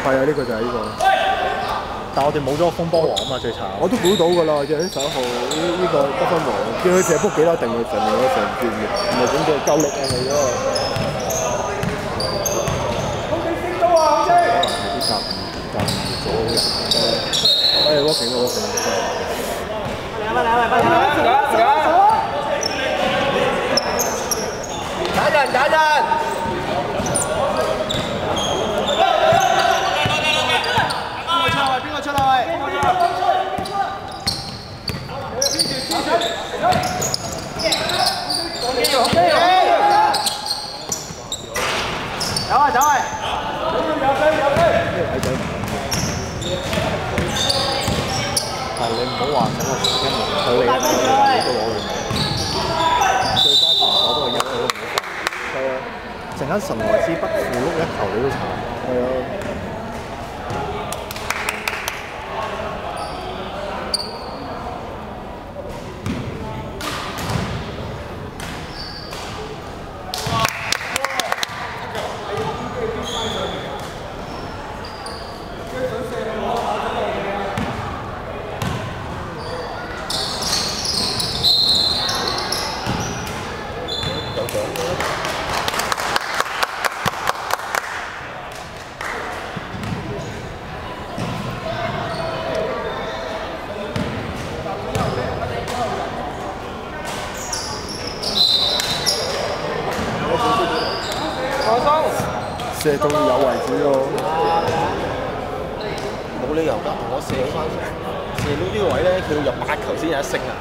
係啊，呢個就係呢個。但我哋冇咗個風波王啊嘛，最慘。我都估到㗎啦，就係11號呢個得分王，見佢射波幾多定佢上面嗰成轉嘅，唔係咁嘅夠力啊，係嗰個。可能係啲夾咗人。working 咯，working。打人！邊個出嚟？走啊！係你唔好話整個時間佢哋都攞嚟最佳防守都係1球都唔好罰。係啊，陣間神來之不負碌1球你都慘。係啊。射到有為止咯，冇理由㗎，同我射翻射到呢個位咧，佢要入8球先有1升啊！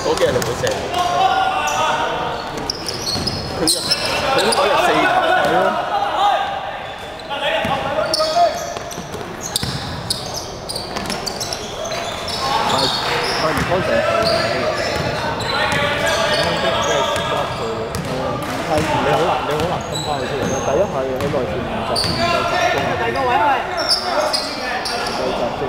嗰幾日你唔會射，佢都可以入4球，係咯。但唔乾淨係你好難分翻佢出嚟咯。第一係喺內線唔集中，第二個位係唔集中。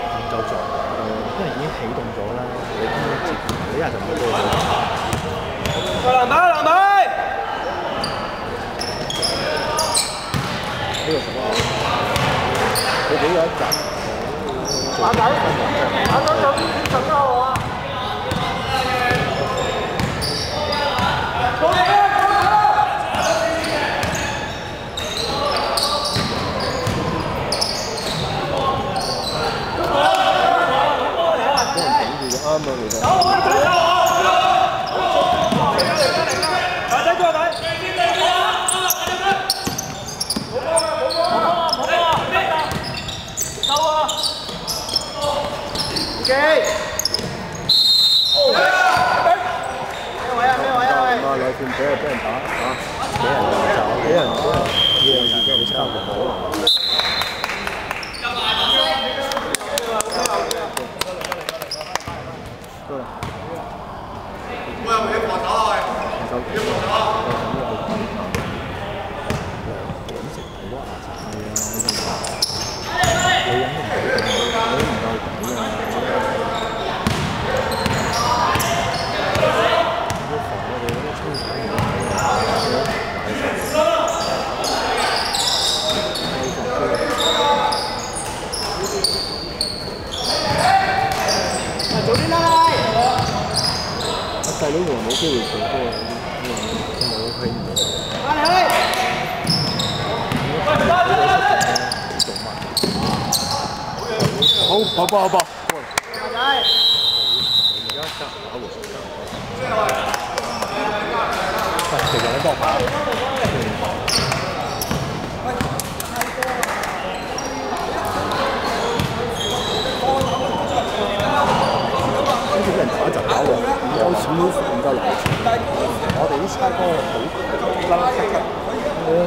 因為已經啟動咗啦，你根本接呢下就冇到。籃板！呢個什麼？佢俾咗一集。馬仔有11號啊！啱啊，其實。兩線俾人打嚇，俾人差唔多。細佬王冇機會上波啊！冇氣唔到。好，跑步。而家執打和其實你幫我跑。好似俾人打一陣跑喎。有錢都唔夠流錢，我哋啲差哥好撚咳咳，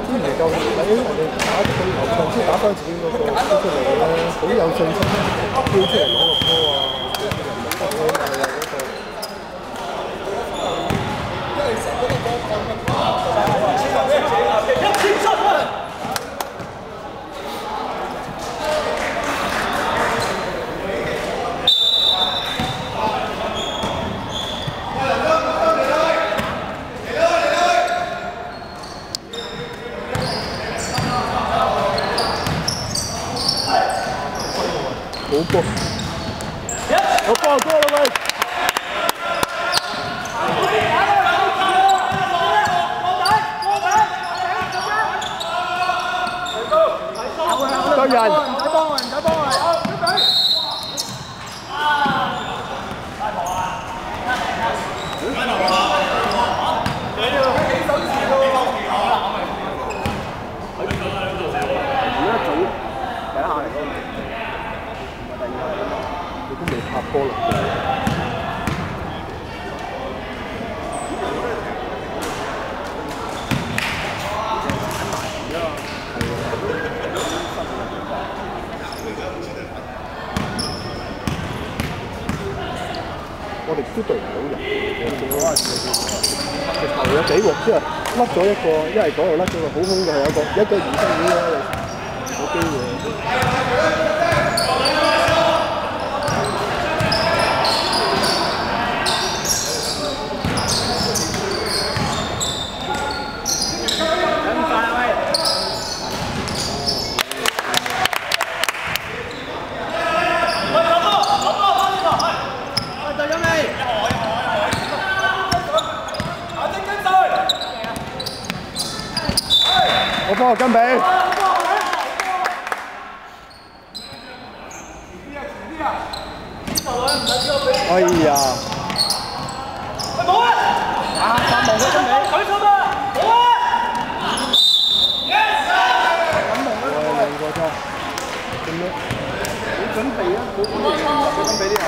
之前夠睇我哋打佢頭上先打分翻自己嗰個跳出嚟咧，好有信心，跳出嚟攞個波啊！跳出嚟攞個波啊！有嗰個。好波！我幫哥啦喂！得人！唔使幫我，唔使幫我。都未拍波落嚟。我哋都對唔到人，直頭有幾鑊之後甩咗一個，一係嗰度甩咗個好空嘅，有一個二分位咧，有機會。我幫我跟比。哎呀！冇啊！發夢嘅跟比。舉手啊！冇啊！咁夢咧？我兩個錯。咁樣，你準備啊！冇跟比啲下。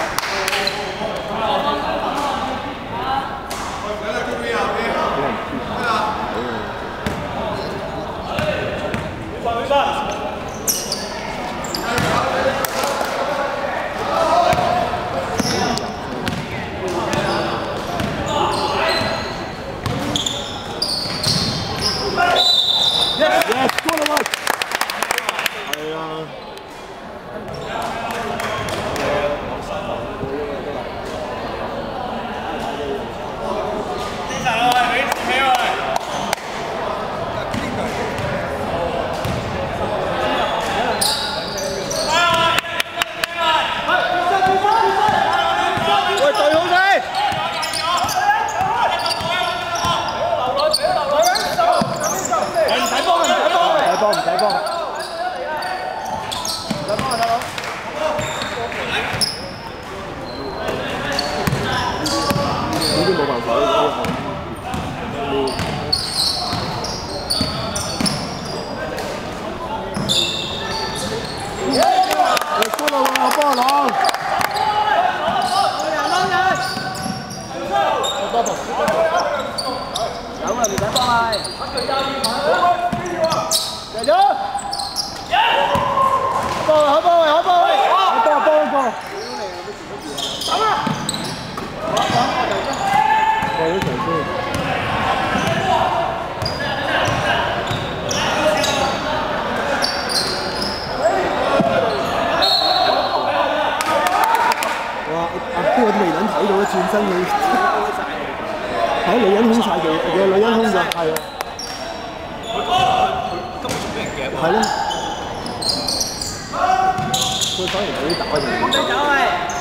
佢反而冇打完。